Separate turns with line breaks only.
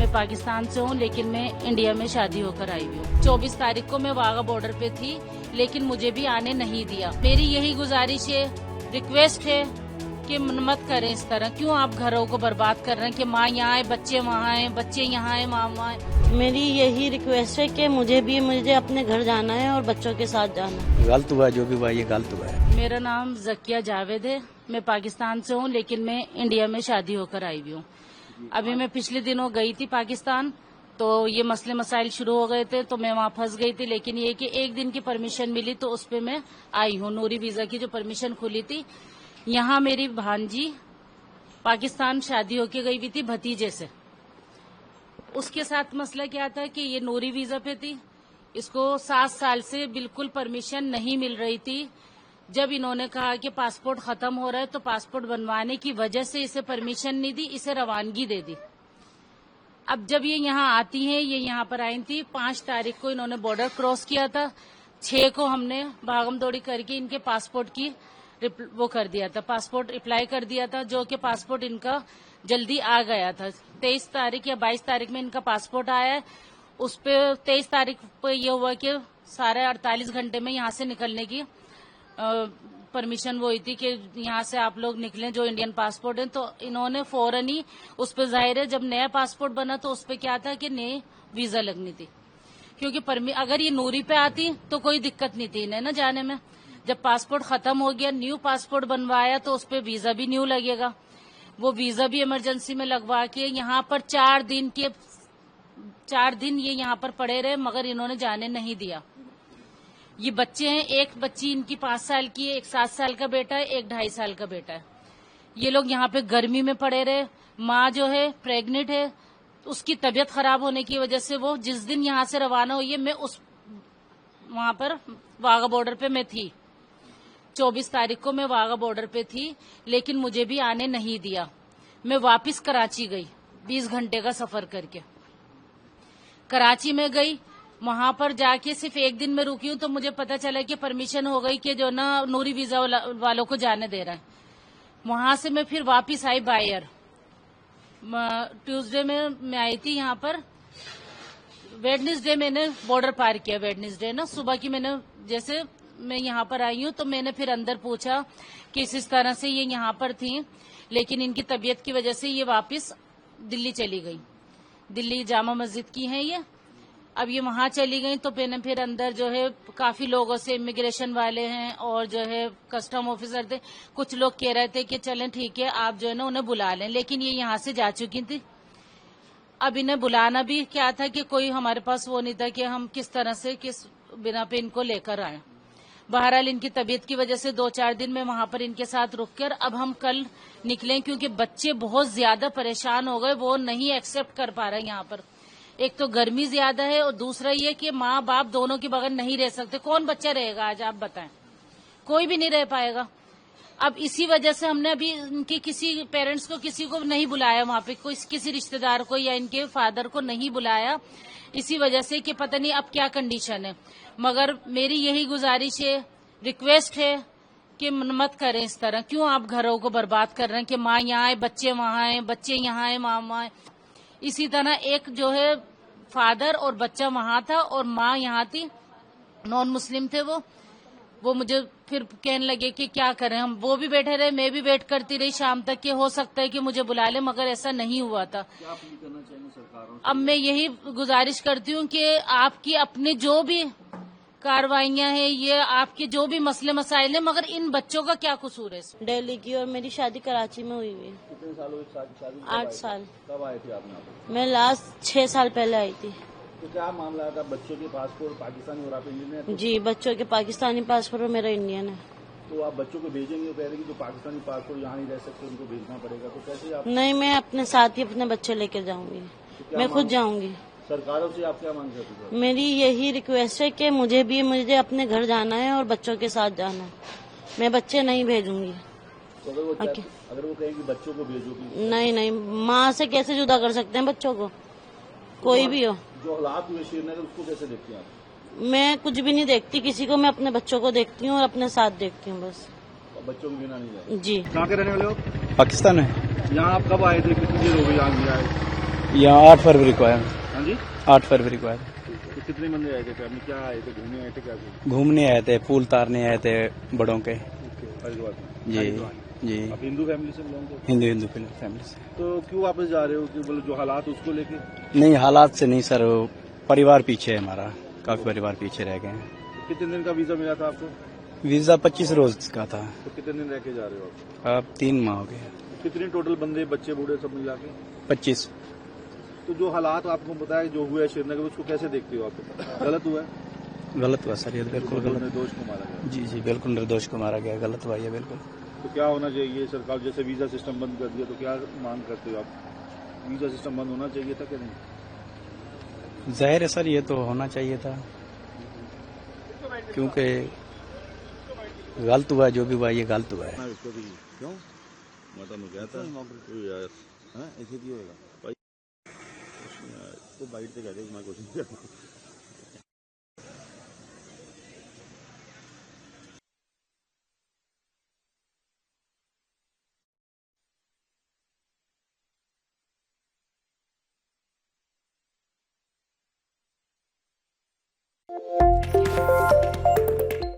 मैं पाकिस्तान से हूँ, लेकिन मैं इंडिया में शादी होकर आई हुई हूँ। 24 तारीख को मैं वाघा बॉर्डर पे थी, लेकिन मुझे भी आने नहीं दिया। मेरी यही गुजारिश है, रिक्वेस्ट है कि मत करें इस तरह। क्यों आप घरों को बर्बाद कर रहे हैं कि माँ यहाँ है, बच्चे वहाँ हैं, बच्चे यहाँ हैं, माँ वहाँ है।
मेरी यही रिक्वेस्ट है कि मुझे अपने घर जाना है और बच्चों के साथ जाना है।
गलत हुआ जो भी हुआ, ये गलत हुआ है।
मेरा नाम जकिया जावेद है, मैं पाकिस्तान से हूँ, लेकिन मैं इंडिया में शादी होकर आई हुई हूँ। अभी मैं पिछले दिनों गई थी पाकिस्तान, तो ये मसले मसाइल शुरू हो गए थे, तो मैं वहाँ फंस गई थी। लेकिन ये कि एक दिन की परमिशन मिली तो उस पे मैं आई हूँ। नूरी वीजा की जो परमिशन खुली थी, यहाँ मेरी भांजी पाकिस्तान शादी होके गई हुई थी भतीजे से। उसके साथ मसला क्या था कि ये नूरी वीजा पे थी, इसको 7 साल से बिल्कुल परमिशन नहीं मिल रही थी। जब इन्होंने कहा कि पासपोर्ट खत्म हो रहा है, तो पासपोर्ट बनवाने की वजह से इसे परमिशन नहीं दी, इसे रवानगी दे दी। अब जब ये यहाँ आती हैं, ये यहाँ पर आई थी 5 तारीख को इन्होंने बॉर्डर क्रॉस किया था। 6 को हमने भागम दौड़ी करके इनके पासपोर्ट की वो कर दिया था, पासपोर्ट अप्लाई कर दिया था, जो कि पासपोर्ट इनका जल्दी आ गया था। 23 तारीख या 22 तारीख में इनका पासपोर्ट आया है। उस पे 23 तारीख पे ये हुआ कि साढ़े 48 घंटे में यहाँ से निकलने की परमिशन वो हुई थी कि यहाँ से आप लोग निकलें जो इंडियन पासपोर्ट है। तो इन्होंने फौरन ही उस पे, जाहिर है जब नया पासपोर्ट बना तो उस पे क्या था कि नई वीजा लगनी थी, क्योंकि अगर ये नूरी पे आती तो कोई दिक्कत नहीं थी इन्हें न जाने में। जब पासपोर्ट खत्म हो गया, न्यू पासपोर्ट बनवाया, तो उस पे वीजा भी न्यू लगेगा। वो वीजा भी इमरजेंसी में लगवा के यहाँ पर 4 दिन ये यहाँ पर पड़े रहे, मगर इन्होंने जाने नहीं दिया। ये बच्चे हैं, एक बच्ची इनकी 5 साल की है, एक 7 साल का बेटा है, एक 2.5 साल का बेटा है। ये लोग यहाँ पे गर्मी में पड़े रहे। माँ जो है प्रेग्नेंट है, उसकी तबीयत खराब होने की वजह से वो जिस दिन यहाँ से रवाना हुई है, मैं वहां पर वाघा बॉर्डर पे मैं थी। 24 तारीख को मैं वाघा बॉर्डर पे थी, लेकिन मुझे भी आने नहीं दिया। मैं वापस कराची गई, 20 घंटे का सफर करके कराची में गई। वहां पर जाके सिर्फ 1 दिन में रुकी हूं, तो मुझे पता चला कि परमिशन हो गई कि जो ना नूरी वीजा वालों को जाने दे रहा है। वहां से मैं फिर वापस आई बाय एयर। ट्यूसडे में मैं आई थी यहाँ पर। वेडनेसडे मैंने बॉर्डर पार किया। वेडनेसडे ना सुबह की मैंने, जैसे मैं यहाँ पर आई हूँ, तो मैंने फिर अंदर पूछा कि इस तरह से ये यहाँ पर थी, लेकिन इनकी तबीयत की वजह से ये वापस दिल्ली चली गई। दिल्ली जामा मस्जिद की है ये। अब ये वहां चली गई, तो मैंने फिर अंदर जो है काफी लोगों से, इमिग्रेशन वाले हैं और जो है कस्टम ऑफिसर थे, कुछ लोग कह रहे थे कि चलें ठीक है, आप जो है ना उन्हें बुला लें, लेकिन ये यहाँ से जा चुकी थी। अब इन्हें बुलाना भी क्या था कि कोई हमारे पास वो नहीं था कि हम किस तरह से किस बिना पे इनको लेकर आए। बहरहाल इनकी तबीयत की वजह से 2-4 दिन में वहां पर इनके साथ रुक कर अब हम कल निकले, क्योंकि बच्चे बहुत ज्यादा परेशान हो गए, वो नहीं एक्सेप्ट कर पा रहे यहाँ पर। एक तो गर्मी ज्यादा है और दूसरा ये कि माँ बाप दोनों के बगैर नहीं रह सकते। कौन बच्चा रहेगा आज, आप बताएं? कोई भी नहीं रह पाएगा। अब इसी वजह से हमने अभी इनके किसी पेरेंट्स को, किसी को नहीं बुलाया वहां पे, किसी रिश्तेदार को या इनके फादर को नहीं बुलाया, इसी वजह से कि पता नहीं अब क्या कंडीशन है। मगर मेरी यही गुजारिश है, रिक्वेस्ट है कि मत करें इस तरह। क्यों आप घरों को बर्बाद कर रहे हैं कि माँ यहाँ है, बच्चे वहाँ हैं, बच्चे यहाँ हैं, माँ वहाँ है। इसी तरह एक जो है फादर और बच्चा वहां था और माँ यहाँ थी, नॉन मुस्लिम थे वो मुझे फिर कहने लगे कि क्या करें हम। वो भी बैठे रहे, मैं भी वेट करती रही शाम तक कि हो सकता है कि मुझे बुला ले, मगर ऐसा नहीं हुआ था।
क्या अपील करना चाहेंगे सरकारों से?
अब मैं यही गुजारिश करती हूँ कि आपकी अपने जो भी कार्रवाइयाँ हैं, ये आपके जो भी मसले मसाइल हैं, मगर इन बच्चों का क्या कसूर है?
दिल्ली की, और मेरी शादी कराची में हुई है।
कितने साल हुए शादी?
8 साल।
कब आए थे आप यहाँ पे?
मैं लास्ट 6 साल पहले आई थी।
तो क्या मामला था? बच्चों के पासपोर्ट पाकिस्तानी और आप इंडियन है?
जी, बच्चों के पाकिस्तानी पासपोर्ट और मेरा इंडियन है।
तो आप बच्चों को भेजेंगे? वो कह रहे कि जो पाकिस्तानी पासपोर्ट यहाँ नहीं रह सकते उनको भेजना पड़ेगा, तो कैसे आप?
नहीं, मैं अपने साथ ही अपने बच्चे लेकर जाऊंगी। मैं खुद जाऊंगी।
सरकारों से आप क्या मांग करते हैं?
मेरी यही रिक्वेस्ट है कि मुझे अपने घर जाना है और बच्चों के साथ जाना है। मैं बच्चे नहीं भेजूंगी।
तो अगर वो कहें कि बच्चों को भेजोगी?
नहीं, माँ से कैसे जुदा कर सकते हैं बच्चों को, कोई भी हो।
जो हालात हुए श्रीनगर, उसको कैसे देखते हैं आप?
मैं कुछ भी नहीं देखती किसी को, मैं अपने बच्चों को देखती हूँ और अपने साथ देखती हूँ बस।
बच्चों के बिना नहीं जाए?
जी।
कहाँ के रहने वाले हो?
पाकिस्तान है।
यहाँ आप कब आए थे? कितनी देर हो गई यहाँ आए?
यहाँ 8 फरवरी को आया।
हाँ जी,
8 फरवरी को आया था।
तो कितने बंदे आए थे फैमिली, क्या आए थे, घूमने आए थे, क्या थे?
घूमने आए थे, फूल तारने आए थे बड़ों के।
हरिद्वार में।
जी
हरिद्वार।
जी,
आप हिंदू फैमिली से बिलोंग करते
हिंदू हिंदू फैमिली से।
हो? तो क्यों वापस जा रहे हो, कि बोले जो हालात उसको लेके?
नहीं, हालात से नहीं सर, परिवार पीछे है हमारा, काफी परिवार पीछे रह गए हैं।
तो कितने दिन का वीजा मिला था आपको?
वीजा 25 रोज का था,
तो कितने दिन रह के जा रहे हो आप?
अब 3 माह हो गए।
कितने टोटल बंदे, बच्चे बूढ़े सब मिला के?
25।
तो जो हालात आपको बताया जो हुआ है श्रीनगर, उसको कैसे देखते हो आप? गलत हुआ है?
गलत हुआ सर, ये बिल्कुल गलत।
निर्दोष को मारा गया।
जी जी, बिल्कुल निर्दोष को मारा गया, गलत हुआ ये बिल्कुल।
तो क्या होना चाहिए? सरकार जैसे वीजा सिस्टम बंद कर दिया, तो क्या मांग करते हो आप? वीजा सिस्टम बंद होना चाहिए था कि नहीं?
जाहिर है सर, ये तो होना चाहिए था, क्योंकि गलत हुआ, जो भी हुआ ये गलत हुआ है।
क्यों माता में गया था यार? ऐसे क्यों होगा भाई? तो बाइट से कहते मैं कुछ नहीं करता।